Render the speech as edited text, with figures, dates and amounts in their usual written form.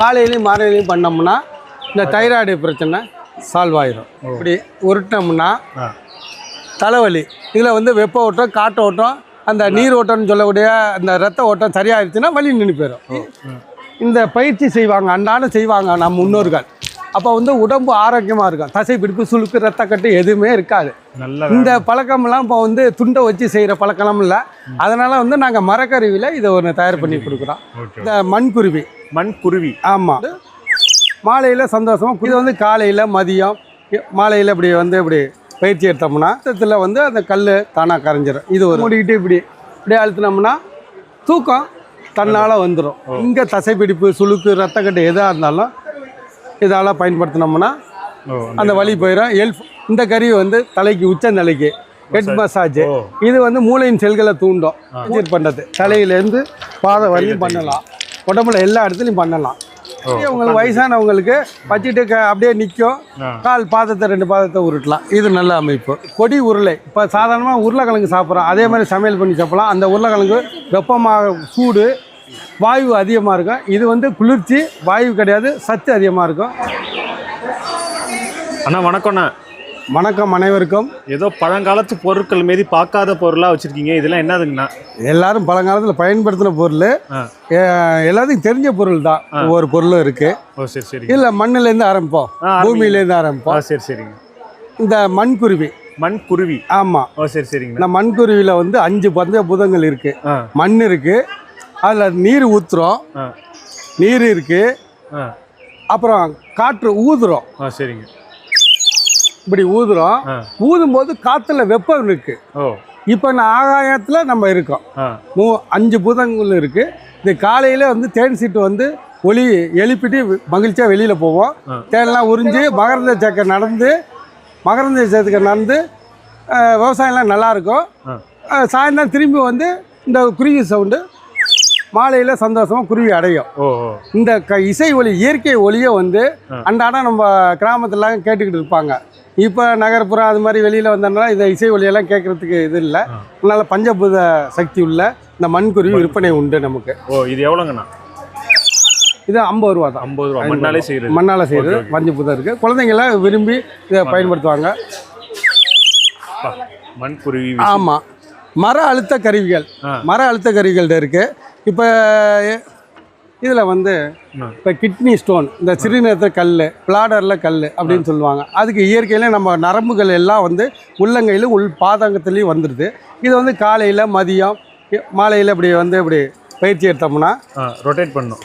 காலையிலையும் மாலையிலையும் பண்ணோம்னா இந்த தைராய்டு பிரச்சனை சால்வ் ஆயிடும். இப்படி உருட்டினோம்னா தலைவலி, இதில் வந்து வெப்ப ஓட்டம், காற்று ஓட்டம், அந்த நீர் ஓட்டம்னு சொல்லக்கூடிய அந்த ரத்த ஓட்டம் சரியாயிருச்சுன்னா வலி நின்று போயிடும். இந்த பயிற்சி செய்வாங்க, அன்றாடம் செய்வாங்க நம்ம முன்னோர்கள். அப்போ வந்து உடம்பு ஆரோக்கியமாக இருக்கும். தசை பிடிப்பு, சுளுக்கு, ரத்த கட்டு எதுவுமே இருக்காது. இந்த பழக்கம்லாம் இப்போ வந்து துண்டை வச்சு செய்கிற பழக்கம்லாம் இல்லை. அதனால் வந்து நாங்கள் மரக்கருவியில் இதை ஒன்று தயார் பண்ணி கொடுக்குறோம். இந்த மண்குருவி ஆமாம், மாலையில் சந்தோஷமாக இது வந்து காலையில் மதியம் மாலையில் இப்படி வந்து இப்படி பயிற்சி எடுத்தோம்னா ரத்தத்தில் வந்து அந்த கல் தானாக கரைஞ்சிடும். இது ஒரு மூடிக்கிட்டு இப்படி அழுத்தினோம்னா தூக்கம் தன்னால் வந்துடும். இங்கே தசைப்பிடிப்பு, சுளுக்கு, ரத்தக்கட்டு எதாக இருந்தாலும் இதால் பயன்படுத்தினோம்னா அந்த வலி போயிடும். இந்த கருவி வந்து தலைக்கு, உச்சந்தலைக்கு ஹெட் மசாஜ். இது வந்து மூளையின் செல்களை தூண்டும். பண்ணுறது தலையிலேருந்து பாதம் வரையும் பண்ணலாம், உடம்புல எல்லா இடத்துலையும் பண்ணலாம். உங்களுக்கு வயசானவங்களுக்கு வச்சுட்டு அப்படியே நிற்கும், கால் பாதத்தை 2 பாதத்தை உருட்டலாம். இது நல்ல அமைப்பு. கொடி உருளை, இப்போ சாதாரணமாக உருளைக்கிழங்கு சாப்பிட்றோம், அதே மாதிரி சமையல் பண்ணி சாப்பிடலாம். அந்த உருளைக்கிழங்கு வெப்பமாக, சூடு, வாயு அதிகமாக இருக்கும். இது வந்து குளிர்ச்சி, வாயு கிடையாது, சத்து அதிகமாக இருக்கும். அண்ணா வணக்கம்ண்ணா. வணக்கம் அனைவருக்கும். ஏதோ பழங்காலத்து பொருட்கள் மாரி பார்க்காத பொருளாக வச்சுருக்கீங்க, இதெல்லாம் என்னதுங்கண்ணா? எல்லாரும் பழங்காலத்தில் பயன்படுத்தின பொருள், எல்லாத்துக்கும் தெரிஞ்ச பொருள் தான். ஒவ்வொரு பொருளும் இருக்குது. ஓ சரி சரி. இல்லை மண்ணிலேருந்து ஆரம்பிப்போம், பூமியிலேருந்து ஆரம்பிப்போம். சரி சரிங்க. இந்த மண்குருவி ஆமாம். ஓ சரி சரிங்க. இந்த மண்குருவியில் வந்து 5 பஞ்சபூதங்கள் இருக்குது. மண் இருக்குது, அதில் நீர் ஊற்றுறோம், நீர் இருக்குது, அப்புறம் காற்று ஊதுறோம். சரிங்க. இப்படி ஊதுறோம், ஊதும்போது காற்றுல வெப்பம் இருக்கு. இப்போ நான் ஆகாயத்தில் நம்ம இருக்கோம், 5 பூதங்கள் இருக்குது. இந்த காலையில் வந்து தேன் சீட்டு வந்து ஒளி எழுப்பிட்டு மகிழ்ச்சியாக வெளியில் போவோம். தேன்லாம் உறிஞ்சி மகரந்த சேர்க்கை நடந்து விவசாயம்லாம் நல்லாயிருக்கும். சாயந்தரம் திரும்பி வந்து இந்த குருவி சவுண்டு, மாலையில் சந்தோஷமாக குருவி அடையும். இந்த இசை ஒலி, இயற்கை ஒலியை வந்து அன்றாடம் நம்ம கிராமத்துலாம் கேட்டுக்கிட்டு இருப்பாங்க. இப்போ நகர்ப்புறம் அது மாதிரி வெளியில் வந்ததுனால இந்த இசை ஒலியெல்லாம் கேட்குறதுக்கு இது இல்லை. அதனால் பஞ்சபூத சக்தி உள்ள இந்த மண்குருவி விற்பனை உண்டு நமக்கு. இது எவ்வளோங்கண்ணா? இது 50 ரூபா தான். 50 ரூபா. மண்ணால் செய்கிறது பஞ்சபூதம் இருக்குது. குழந்தைங்களாம் விரும்பி இதை பயன்படுத்துவாங்க. மண்குருவி ஆமாம். மர அழுத்த கருவிகள் இருக்குது. இப்போ இதில் வந்து இப்போ கிட்னி ஸ்டோன், இந்த சிறுநீரக கல், பிளாடரில் கல் அப்படின்னு சொல்லுவாங்க. அதுக்கு இயற்கையில் நம்ம நரம்புகள் எல்லாம் வந்து உள்ளங்கையிலும் பாதங்கத்துலேயும் வந்துடுது. இது வந்து காலையில் மதியம் மாலையில் இப்படி வந்து இப்படி பயிற்சி எடுத்தோம்னா ரொட்டேட் பண்ணணும்.